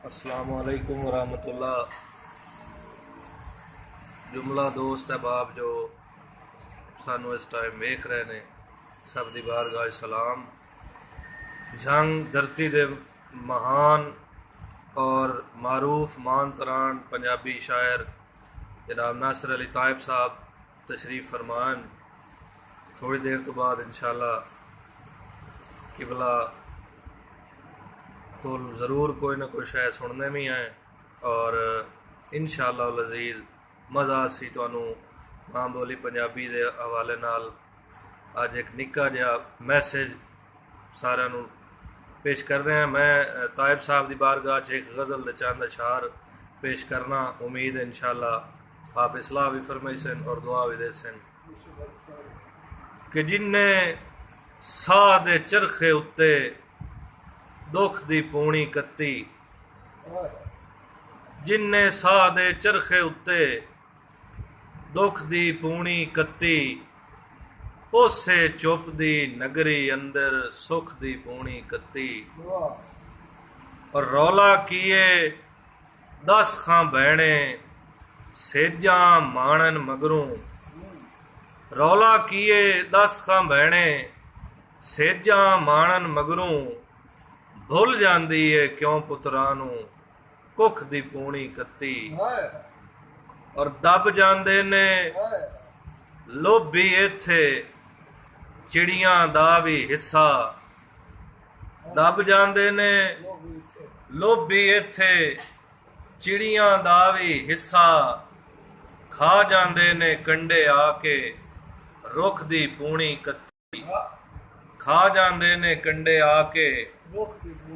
अस्सलाम वालेकुम वरहमतुल्लाह। जुमला दोस्त अहबाब जो सानू इस टाइम वेख रहे ने, सब दी बारगाह सलाम। जंग धरती दे महान और मारूफ मान तरान पंजाबी शायर जनाब नासिर अली तायब साहब तशरीफ़ फरमान। थोड़ी देर तो बाद इंशाअल्लाह किबला तो ज़रूर कोई ना कोई शायद सुनने में आए और इंशाअल्लाह अज़ीज़ मज़ा सी तुहानू मां बोली पंजाबी के हवाले नाल अज एक निक्का जिहा मैसेज सारिਆਂ ਨੂੰ पेश कर रहे हैं। मैं तायब साहब की बारगाह च एक गज़ल के चंद अशार पेश करना। उम्मीद है इंशाअल्लाह आप इसलाह भी फरमाई सन और दुआ भी दे सन कि जिन्ने साह दे चरखे उत्ते दुख दी पूणी कत्ती, जिन्ने साह दे चरखे उत्ते दुख दी पूणी कत्ती, ओसे चुप दी नगरी अंदर सुख दी पूणी कत्ती। और रौला किए 10 खां बहने सेजा माणन मगरू, रौला किए 10 खां बहने सेजा माणन मगरू, भुल जाती है क्यों पुत्रां नू कुख दी पूणी कत्ती। और दब जाते ने लोभी इत्थे चिड़ियां दा भी हिस्सा, दब जाते ने लोभी इत्थे चिड़ियां दा भी हिस्सा, खा जाते ने कंडे आके रुख दी पूणी कत्ती, खा जाते ने कंडे आके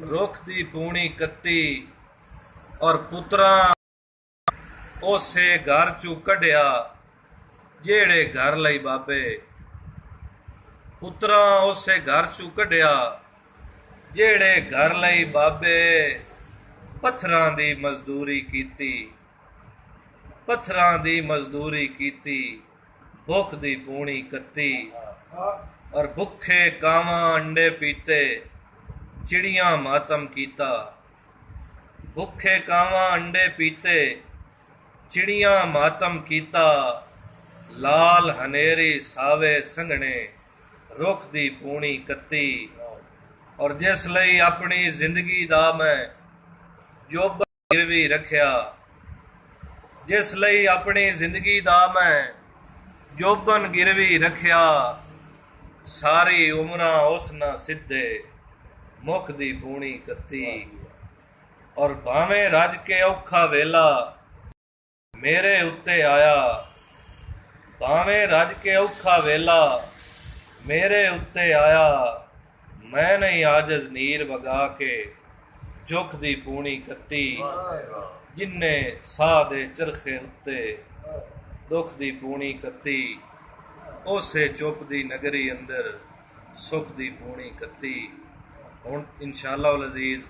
रुख दी पूणी कत्ती। और पुत्रा उसे घर चू कढ़िया जेड़े घर लई बाबे, पुत्रा उसे घर चू कढ़िया जेड़े घर लई बाबे, पत्थरां दी मजदूरी कीती, पत्थरां दी मजदूरी कीती, भुख दी पूणी कत्ती। और भुखे कावां अंडे पीते चिड़ियां मातम कीता, भुखे कावां अंडे पीते चिड़ियां मातम कीता, लाल हनेरी सावे संघने रुख दी पूणी कत्ती। और जिस लई अपनी जिंदगी दा मैं जोबन गिरवी रखिया, जिस लई अपनी जिंदगी दा मैं जोबन गिरवी रखिया, सारी उमरां उस ना सिद्धे मुख दी पूणी कत्ती। और भावें रज के औखा वेला मेरे उत्ते आया, भावें रज के औखा वेला मेरे उत्ते आया, मैं नहीं आजज नीर वगा के चुख दी पूणी कत्ती। जिन्ने साह दे चरखे उत्ते दुख दी पूणी कत्ती, उसे चुप दी नगरी अंदर सुख दी पूणी कत्ती। हुण इंशाअल्लाह अज़ीज़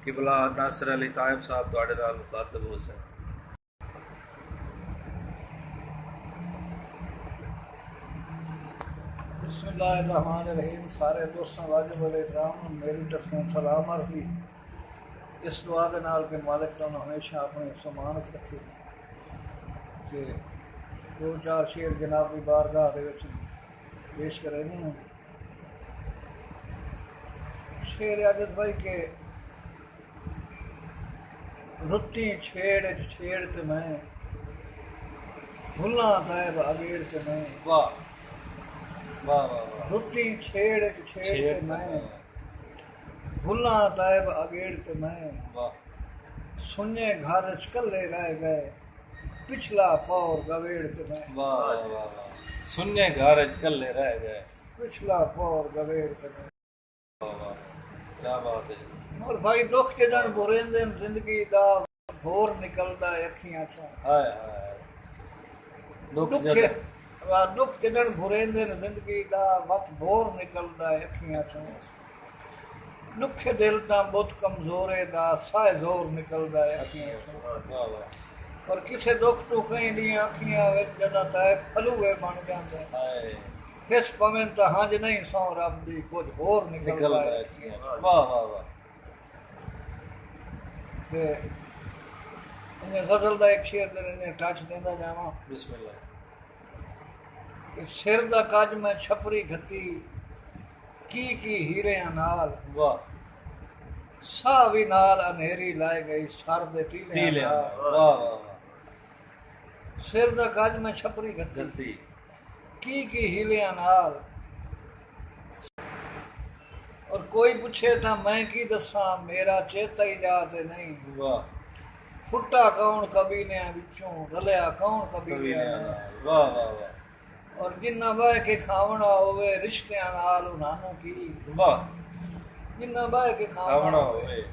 किबला नासिर अली तायब साहब तुहाडे नाल मुखातब हो सन। बिस्मिल्लाहिर्रहमानिर्रहीम। सारे दोस्तों वाजिब वाले इकराम मेरी तरफों सलाम अर्ज़ी इस दुआ के नाल के मालिक तुहानू हमेशा अपने समानत रखे कि 2-4 शेर जनाब की बारगाह दे विच पेश करे नहीं। शेर आजत भाई के रुत्ती छेड़ छेड़ ते मैं भुल्ला तैब अगेड़ ते मैं, वाह वाह वाह। रुत्ती छेड़ छेड़ ते मैं भुल्ला तैब अगेड़ ते मैं, सुने घर च कल्ले रह गए पिछला पौर गवेड़ ते मैं, वाह वाह। सुन्ने घर च कल्ले रह गए पिछला पौर गवेड़ ते मैं। क्या बात है। और भाई दुख जदन बुरेंदे जिंदगी दा भोर निकलदा अखियां चों, हाय हाय। दुख जदन बुरेंदे जिंदगी दा वत भोर निकलदा अखियां चों, दुखे दिल दा बुत कमजोरे दा साए जोर निकलदा अखियां चों। और किसे दुख तो कहीं दियां अखियां विच जदा तै फलूए बन जांदे, हिस पवें तां हंज नहीं सौ रब दी कुछ होर निकलदा। वाह वाह वाह। ਤੇ ਇਹਨੇ ਗਜ਼ਲ ਦਾ ਇੱਕ ਸ਼ੇਰ ਦੇ ਇਹਨੇ ਟੱਚ ਦਿੰਦਾ ਜਾਵਾਂ। ਬਿਸਮਿਲ੍ਲਾ। ਕਿ ਸਿਰ ਦਾ ਕੱਜ ਮੈਂ ਛਪਰੀ ਘੱਤੀ ਕੀ ਹੀਰਿਆਂ ਨਾਲ, ਵਾਹ ਸਾਹ ਵੀ ਨਾਲ ਹਨੇਰੀ ਲਾਏ ਗਈ ਸਰ ਦੇ ਤੀਲਿਆਂ ਨਾਲ। ਨਾਲ। ਵਾਹ ਵਾਹ ਵਾਹ। ਸਿਰ ਦਾ ਕੱਜ ਮੈਂ ਛਪਰੀ ਘੱਤੀ ਗਲਤੀ। ਕੀ ਹੀਲਿਆਂ ਨਾਲ, ਔਰ ਕੋਈ ਪੁੱਛੇ ਤਾਂ ਮੈਂ ਕੀ ਦੱਸਾਂ ਮੇਰਾ ਚੇਤਾ ਹੀ ਯਾਦ ਨਹੀਂ। ਵਾਹ ਫੁੱਟਾ ਕੌਣ ਕਬੀਲਿਆਂ ਵਿੱਚੋਂ ਰਲਿਆ ਕੌਣ ਕਬੀਲਿਆਂ ਕਬੀਲਿਆਂ ਨਾਲ, ਨਾਲ। ਵਾਹ ਵਾਹ ਵਾਹ। ਔਰ ਜਿੰਨਾ ਬਹਿ ਕੇ ਖਾਵਣਾ ਹੋਵੇ ਰਿਸ਼ਤਿਆਂ ਨਾਲ ਉਹਨਾਂ ਨੂੰ ਕੀ, ਵਾਹ ਜਿੰਨਾ ਬਹਿ ਕੇ ਖਾਵਣਾ ਖਾਵਣਾ ਹੋਵੇ ਹੋਵੇ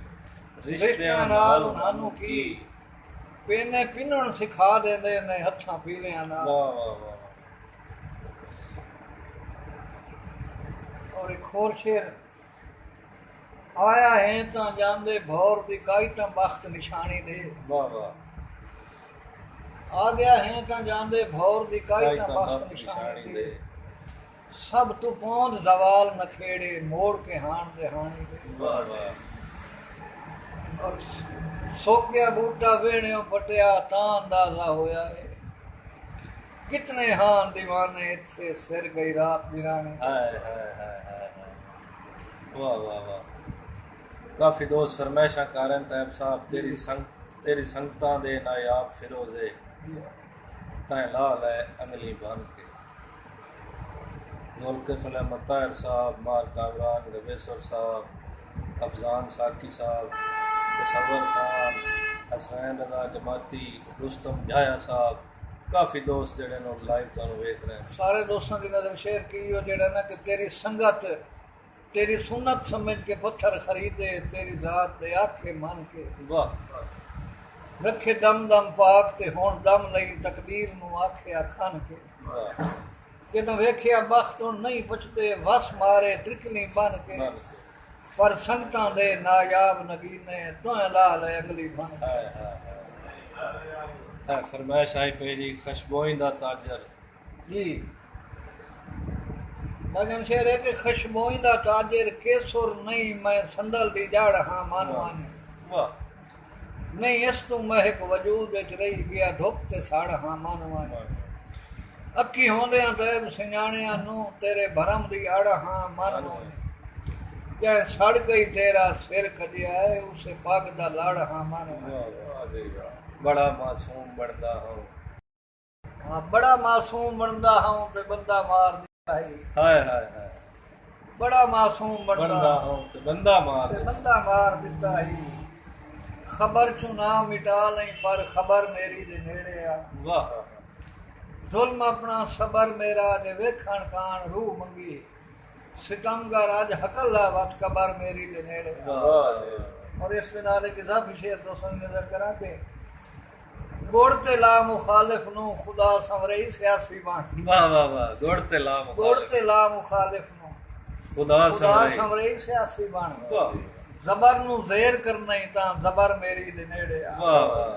ਰਿਸ਼ਤਿਆਂ ਨਾਲ ਉਹਨਾਂ ਨੂੰ ਕੀ, ਪੀਨੇ ਪਿੰਨਣ ਸਿਖਾ ਦਿੰਦੇ ਨੇ ਹੱਥਾਂ ਪੀਲਿਆਂ ਨਾਲ। ਵਾਹ ਵਾਹ ਵਾਹ। ਔਰ ਇੱਕ ਹੋਰ ਸ਼ੇਰ ਆਇਆ ਹੈ ਤਾਂ ਜਾਂਦੇ ਭੌਰ ਦੀ ਕਾਈ ਤਾਂ ਬਖਤ ਨਿਸ਼ਾਨੀ ਦੇ, ਵਾਹ ਵਾਹ। ਆ ਗਿਆ ਹੈ ਤਾਂ ਜਾਂਦੇ ਭੌਰ ਦੀ ਕਾਈ ਕਾਈ ਤਾਂ ਤਾਂ ਬਖਤ ਬਖਤ ਨਿਸ਼ਾਨੀ ਨਿਸ਼ਾਨੀ ਦੇ, ਦੇ। ਸਭ ਤੂੰ ਪਹੁੰਚ ਜ਼ਵਾਲ ਨਖੇੜੇ ਮੋੜ ਕੇ ਹਾਣ ਦੇ ਹਾਣੀ ਦੇ। ਵਾਹ ਵਾਹ। ਔਰ ਸੋਕਿਆ ਬੂਟਾ ਵੇਣਿਓ ਪਟਿਆ ਤਾਂ ਅੰਦਾਜ਼ਾ ਹੋਇਆ ਏ, ਕਿਤਨੇ ਹਾਨ ਦੀਵਾਨੇ ਇੱਥੇ ਸਿਰ ਗਈ ਰਾਤ ਦੀ ਰਾਣੀ। ਹਾਏ ਹਾਏ ਹਾਏ ਹਾਏ ਹਾਏ। ਵਾਹ ਵਾਹ ਵਾਹ। ਕਾਫੀ ਦੋਸਤ ਫਰਮਾਇਸ਼ਾਂ ਕਾਰਨ ਤੈਬ ਸਾਹਿਬ ਤੇਰੀ ਸੰਗਤਾਂ ਦੇ ਨਾਯਾਬ ਫਿਰੋਜ਼ੇ ਤੈਂ ਲਾ ਲੈ ਅੰਗਲੀ ਬਨ ਕੇ। ਜ਼ੁਲਕਫਲ ਅਹਿਮਦ ਤਾਹਿਰ ਸਾਹਿਬ, ਮਾਰ कामरान गवेसर साहब, अफजान साकी साहब, तसव्वुर खान, हसनैन रज़ा जमाती, रुस्तम झाया साहब, काफ़ी दोस्त ਜਿਹੜੇ ਨੂੰ ਲਾਈਵ ਤੁਹਾਨੂੰ ਵੇਖ ਰਹੇ ਹਨ। ਸਾਰੇ ਦੋਸਤਾਂ ਦੀ ਨਜ਼ਰ ਸ਼ੇਅਰ ਕੀ ਉਹ ਜਿਹੜਾ ਨਾ ਕਿ ਤੇਰੀ ਸੰਗਤ ਤੇਰੀ ਸੁਨਤ ਸਮਝ ਕੇ ਪੱਥਰ ਖਰੀਦੇ, ਤੇਰੀ ਜ਼ਾਤ ਦੇ ਆਖੇ ਮੰਨ ਕੇ ਵਾਹ ਰੱਖੇ ਦਮ ਦਮ ਪਾਕ ਤੇ ਹੁਣ ਦਮ ਲਈ ਤਕਦੀਰ ਨੂੰ ਆਖਿਆ ਖਨ ਕੇ। ਵਾਹ। ਜਦੋਂ ਵੇਖਿਆ ਬਖਤ ਹੁਣ ਨਹੀਂ ਪੁੱਛਦੇ ਵਸ ਮਾਰੇ ਤ੍ਰਿਕਨੀ ਬਨ ਕੇ, ਬਨ ਕੇ। ਪਰ ਸੰਗਤਾਂ ਦੇ ਨਾਯਾਬ ਨਗੀਨੇ ਤੂੰ ਲਾ ਲੈ ਅਗਲੀ ਬਨ ਕੇ। ਹਾਏ ਹਾਏ ਹਾਏ। ਫਰਮਾਇਸ਼ ਆਈ ਪਈ ਜੀ ਖੁਸ਼ਬੋਈ ਦਾ ਤਾਜਰ। ਜੀ ਮਗਨ ਸ਼ੇਰ ਹੈ ਕਿ ਖੁਸ਼ਬੋਈ ਦਾ ਤਾਜਰ ਕੇਸੁਰ ਨਹੀਂ ਮੈਂ ਸੰਦਲ ਦੀ ਜੜ ਹਾਂ ਮਨ ਮਨ, ਵਾਹ ਨਹੀਂ ਇਸ ਤੂੰ ਮਹਿਕ ਵਜੂਦ ਵਿੱਚ ਰਹੀ ਗਿਆ ਧੁੱਪ ਤੇ ਸਾੜ ਹਾਂ ਮਨ ਮਨ, ਅੱਖੀ ਹੁੰਦਿਆਂ ਤੈਬ ਸਿਆਣਿਆਂ ਨੂੰ ਤੇਰੇ ਭਰਮ ਦੀ ਅੜ ਹਾਂ ਮਨ ਮਨ, ਜੈ ਸੜ ਗਈ ਤੇਰਾ ਸਿਰ ਖਜਿਆ ਹੈ ਉਸੇ ਪੱਗ ਦਾ ਲੜ ਹਾਂ ਮਨ ਮਨ। ਬੜਾ ਮਾਸੂਮ ਬਣਦਾ ਹਾਂ। ਹਾਂ ਬੜਾ ਮਾਸੂਮ ਬਣਦਾ ਹਾਂ ਤੇ ਬੰਦਾ ਮਾਰ ਦਿੱਤਾ ਹੈ। ਹਾਏ ਹਾਏ ਹਾਏ। ਬੜਾ ਮਾਸੂਮ ਬਣਦਾ ਬਣਦਾ ਹਾਂ ਤੇ ਬੰਦਾ ਮਾਰ ਤੇ ਦੇ। ਬੰਦਾ ਮਾਰ ਦਿੱਤਾ ਹੈ। ਖਬਰ ਚੋਂ ਨਾ ਮਿਟਾ ਲਈ ਪਰ ਖਬਰ ਮੇਰੀ ਦੇ ਨੇੜੇ ਆ, ਵਾਹ ਜ਼ੁਲਮ ਆਪਣਾ ਸਬਰ ਮੇਰਾ ਦੇ ਵੇਖਣ ਕਾਣ ਰੂਹ ਮੰਗੀ, ਸਿਤਮਗਰ ਅੱਜ ਹਕਲਾ ਵਤ ਕਬਰ ਮੇਰੀ ਦੇ ਨੇੜੇ ਆ। ਵਾਹ। ਔਰ ਇਸ ਦੇ ਨਾਲ ਇੱਕ ਇਜ਼ਾਫੀ ਸ਼ੇਰ ਦੋਸਤਾਂ ਨੂੰ ਨਜ਼ਰ ਕਰਾਂ ਕਿ ਗੁੜ ਤੇ ਲਾ ਮੁਖਾਲਿਫ ਨੂੰ ਖੁਦਾ ਸਮਰਈ ਸਿਆਸੀ ਬਾਣ। ਵਾਹ ਵਾਹ ਵਾਹ। ਗੁੜ ਤੇ ਲਾ ਗੁੜ ਤੇ ਲਾ ਮੁਖਾਲਿਫ ਨੂੰ ਖੁਦਾ ਖੁਦਾ ਸਮਰੇ। ਸਮਰਈ ਸਿਆਸੀ ਬਾਣ। ਵਾਹ ਜ਼ਬਰ ਨੂੰ ਜ਼ੇਰ ਕਰਨਾ ਹੀ ਤਾਂ ਜ਼ਬਰ ਮੇਰੀ ਦੇ ਨੇੜੇ ਆ। ਵਾਹ ਵਾਹ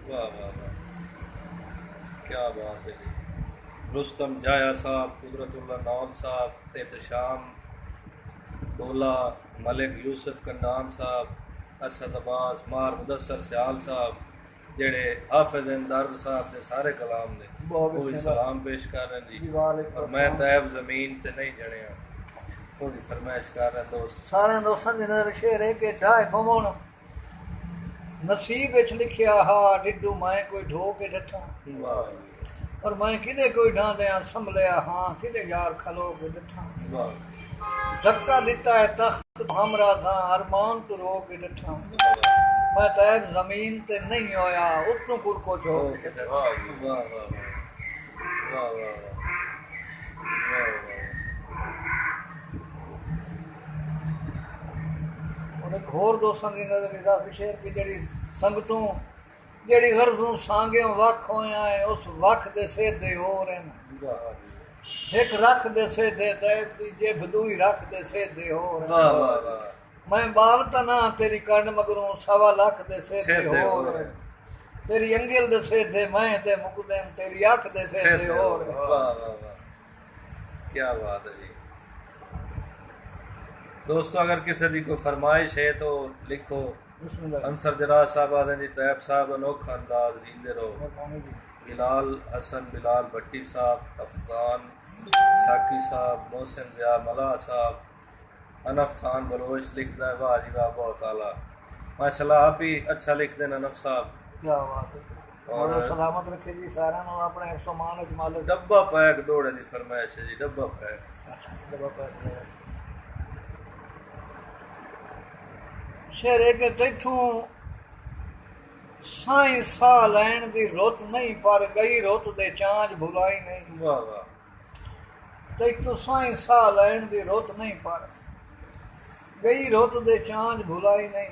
ਵਾਹ ਵਾਹ ਵਾਹ। ਕੀ ਬਾਤ ਹੈ ਜੀ। रुस्तम जाया साहब, कुदरतुल्लाह नौन साहब, एहतशाम डोला, मलिक यूसुफ कंडान साहब, असद अब्बास, मार मुदस्सर सियाल साहब, जेड़े हाफिज दर्द साहब के सारे कलाम ने वो भी सलाम पेश कर रहे हैं जी। और मैं तैब जमीन ते नहीं जड़िया वो भी फरमाइश कर रहे दोस्त। सारे दोस्तों की नजर शेर है कि ढाए भवन नसीब विच लिखिया हा डिडू मैं कोई ढो के डठा, वाह और मैं किदे कोई ढांदिया संभलिया हाँ किदे यार खलो के डठा, वाह धक्का दिता है तख्त हमरा था अरमान तो रो के डठा, मैं तैब जमीन ते नहीं होया उतों कुल को छो के डठा। वाह वाह वाह वाह वाह। और एक होर दोस्तों की नजर इजाफी शेर की जड़ी संगतों ਜਿਹੜੀ ਗਰਜ਼ੋਂ ਸਾਂਗਿਓ ਵੱਖ ਹੋਇਆ ਹੈ ਉਸ ਵੱਖ ਦੇ ਸੇਧੇ ਹੋ ਰਹੇ ਨੇ, ਇੱਕ ਰੱਖ ਦੇ ਸੇਧੇ ਤੇ ਜੇ ਬਦੂਈ ਰੱਖ ਦੇ ਸੇਧੇ ਹੋ ਰਹੇ। ਵਾਹ ਵਾਹ ਵਾਹ। ਮੈਂ ਬਾਲ ਤਾਂ ਨਾ ਤੇਰੀ ਕੰਡ ਮਗਰੋਂ 1.25 ਲੱਖ ਦੇ ਸੇਧੇ ਹੋ ਰਹੇ, ਤੇਰੀ ਅੰਗਲ ਦੇ ਸੇਧੇ ਮੈਂ ਤੇ ਮੁਕਦਮ ਤੇਰੀ ਅੱਖ ਦੇ ਸੇਧੇ ਹੋ ਰਹੇ। ਵਾਹ ਵਾਹ ਵਾਹ। ਕੀ ਬਾਤ ਹੈ ਜੀ। दोस्तों अगर किसी की कोई फरमाइश है तो लिखो ਬਿਸਮਿਲ੍ਲਾ ਅੰਸਰ ਜਰਾ ਸਾਹਿਬ ਆਦੇ ਜੀ ਤੈਬ ਸਾਹਿਬ ਅਨੋਖਾ ਅੰਦਾਜ਼ ਜੀਂਦੇ ਰਹੋ ਮਿਹਰਬਾਨੀ ਜੀ बिलाल हसन बिलाल भट्टी साहब अफगान साकी साहब मोहसिन ज़िया मला साहब अनफ खान बलोच लिखता है वाह जी वाह बहुत आला माशाल्लाह आप भी अच्छा लिखते हैं अनफ साहब क्या बात है और सलामत रखे जी सारा नु अपने समान च मालिक डब्बा पैक दौड़े की फरमाइश है जी डब्बा पैक डब्बा पैक शेर के तैथों ਸਾਈਂ ਸਾਹ ਲੈਣ ਦੀ ਰੁੱਤ ਨਹੀਂ ਪਰ ਗਈ ਰੁੱਤ ਦੇ ਚਾਂਜ ਭੁਲਾਈ ਨਹੀਂ वाह वाह ਤੈਥੋਂ ਸਾਈਂ ਸਾਹ ਲੈਣ ਦੀ ਰੁੱਤ ਨਹੀਂ ਪਰ ਗਈ ਰੁੱਤ ਦੇ ਚਾਂਜ ਭੁਲਾਈ ਨਹੀਂ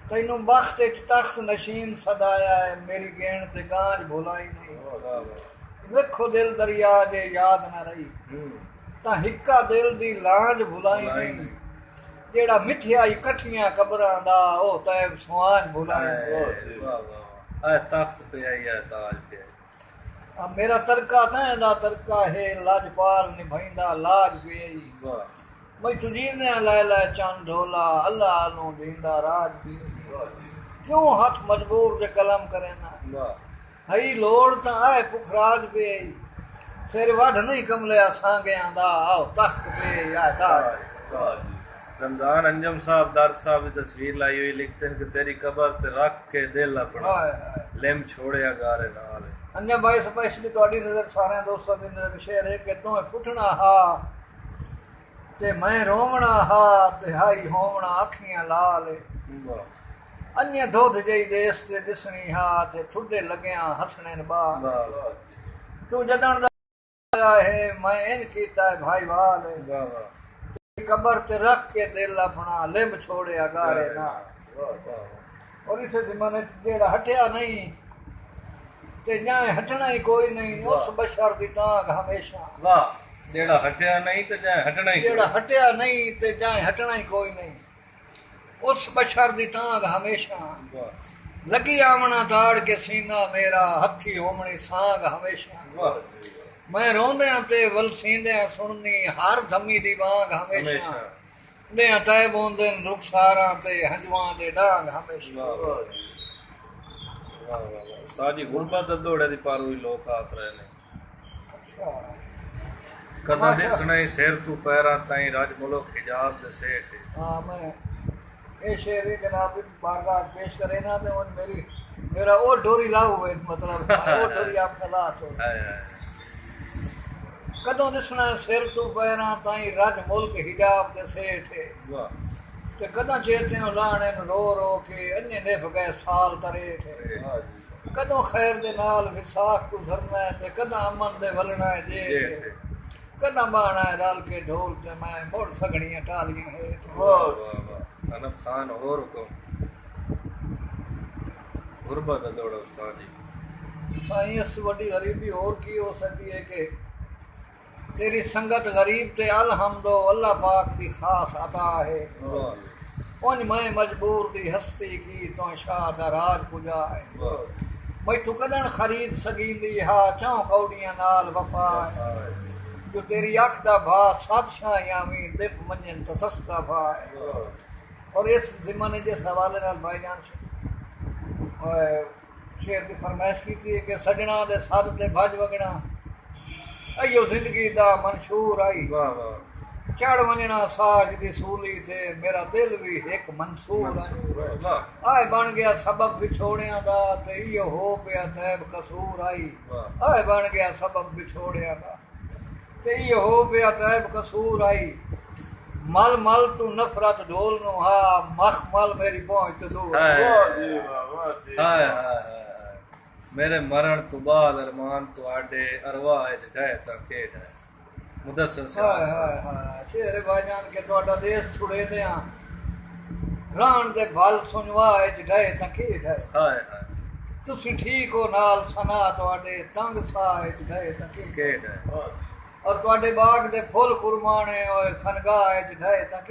ਤੈਨੂੰ ਬਖਤ ਵਿੱਚ ਤਖਤ ਨਸ਼ੀਨ ਸਦਾਇਆ ਹੈ ਮੇਰੀ ਗੇਣ ਤੇ ਗਾਂਜ ਭੁਲਾਈ ਨਹੀਂ वाह वाह ਵੇਖੋ ਦਿਲ ਦਰਿਆ ਜੇ ਯਾਦ ਨਾ ਰਹੀ ਤਾਂ ਹਿੱਕਾ ਦਿਲ ਦੀ ਲਾਂਝ ਭੁਲਾਈ ਨਹੀਂ ਜਿਹੜਾ ਮਿੱਠਿਆ ਇਕੱਠੀਆਂ ਕਬਰਾਂ ਦਾ ਉਹ ਤੈਬ ਸੁਆਂਝ ਭੁਲਾਈ वाह वाह ऐ तख्त पे आई है ताज पे ਆ ਮੇਰਾ ਤਰਕਾ ਤਾਂ ਦਾ ਤਰਕਾ ਹੈ ਲਾਜਪਾਲ ਨਿਭਾਈਂਦਾ ਲਾਜ ਪਈ वाह ਮੈਂ ਤੁਜੀਂਦਿਆਂ ਲੈ ਲੈ ਚੰਨ ਢੋਲਾ ਅੱਲਾ ਨੂੰ ਦਿੰਦਾ ਰਾਜ ਪਈ ਕਿਉਂ ਹੱਥ ਮਜਬੂਰ ਦੇ ਕਲਮ ਕਰੇ ਨਾ वाह ਹਈ ਲੋੜ ਤਾਂ ਆਏ ਪੁਖਰਾਜ ਪਈ ਸਿਰ ਵੱਢ ਨਹੀਂ ਕਮਲਿਆ ਸਾਂਗਿਆਂ ਦਾ ਆਓ ਤਖਤ ਪੇ ਆ ਤਾਜ रमजान अंजम साहब दर साहब की तस्वीर लाई हुई लिखते हैं कि तेरी कबर ते रख के दिल अपना ਹਾਏ ਹਾਏ लिम छोड़िया गारे नाल ਅੰਨੇ ਬਾਈ ਸਪੈਸ਼ਲੀ ਤੁਹਾਡੀ ਨਜ਼ਰ ਸਾਰਿਆਂ ਦੋਸਤਾਂ ਦੀ ਨਜ਼ਰ ਸ਼ੇਰ ਹੈ ਕਿ ਤੂੰ ਫੁੱਟਣਾ ਹਾ ਤੇ ਮੈਂ ਰੋਵਣਾ ਹਾ ਤੇ ਹਾਈ ਹੋਵਣਾ ਅੱਖੀਆਂ ਲਾਲ वाह अन्य धोध जई देश ते दिसणी हा ते थुडे लगिया हसने न बा वाह तू जदन दा आया है मैं इन कीता है भाई वाल वाह वाह कबर ते रख के दिल अपना लिंब छोड़िया गारे ना और इस जमाने जेड़ा हटिया नहीं ते जाए हटना ही कोई नहीं उस बशर दी तांग हमेशा वाह जेड़ा हटिया नहीं ते जाए हटना ही जेड़ा हटिया नहीं ते जाए हटना ही कोई नहीं उस बशर दी तांग हमेशा वाह लगी आमना ताड़ के सीना मेरा हथी होमनी सांग हमेशा वाह मैं रोंदियां ते वलसींदियां सुननी हर धमी दी वांग हमेशा देयां तय बोंदे रुखसारां ते हंजवां दे डांग हमेशा वाह वाह उस्ताद जी गुरबत दौड़े दी पार हुई लोग आख रहे ने कदा दिसना ही सिर तू पैरां ताईं रज मुल्क हिजाब दे सेठ हां मैं ये शेर भी जनाब बारगाह पेश करे ना ते उन मेरा ओ डोरी लाओ मतलब ओ डोरी आपने ला तो हाय कदों दिसना सिर तू पैरां ताईं रज मुल्क हिजाब दे सेठ वाह ते कदां चेते लाणे रो रो के अन्ने निभ गए साल तरेठ कदों खैर दे नाल विसाख गुजरना है ते कदां अमन दे वलना है जेठ कदां बाणा है रल के ढोल ते मैं मुड़ सगणियां टालियां हेठ वाह वाह अनफ खान और हुक्म गुरबत दौड़ा उस्ताद जी साईं इस वड्डी गरीबी और की हो सकती है कि तेरी संगत गरीब ते अलहमदो अल्लाह पाक दी खास अता है उन मैं मजबूर दी हस्ती की तो शाह दा राज पुजा है मैं तू कदन खरीद सकींदी हा चां कौड़ियां नाल वफा है जो तेरी अख दा भा सत शायामी दिप मंजन तो सस्ता भा है और इस ज़माने जिस हवाले नाल भाईजान शेर की फरमाइश की है कि सजना दे सद ते भज वगना अयो जिंदगी दा मंशूर आई वाह वाह चढ़ वंजना साज दी सूली थे मेरा दिल भी एक मंसूर आई वाह आए बन गया सबब विछोड़िया दा ते इयो हो पिया तैब कसूर आई आए बन गया सबब विछोड़िया दा ते इयो हो पिया तैब कसूर आई मल मल तू नफरत ढोल नु हा मख मल मेरी पहुंच ते दूर हाय हाय मेरे मरण तो बाद अरमान तुहाडे अरवाह च डे तां केड है मुदस्सर हाय हाय हाय शेर भाईजान के ਤੁਹਾਡਾ ਦੇश ਛੁੜੇ ਦਿਆਂ ਰਾਣ ਦੇ ਬਲ ਸੁਨਵਾ च डे तां केड है हाय हाय ਤੁਸੀਂ ਠੀਕ ਹੋ ਨਾਲ ਸਨਾ ਤੁਹਾਡੇ ਤੰਗ ਸਾਹ च डे तां केड है और ਤੁਹਾਡੇ ਬਾਗ ਦੇ ਫੁੱਲ ਕੁਰਮਾਨੇ ਓਏ ਖਨਗਾਹ च डे तां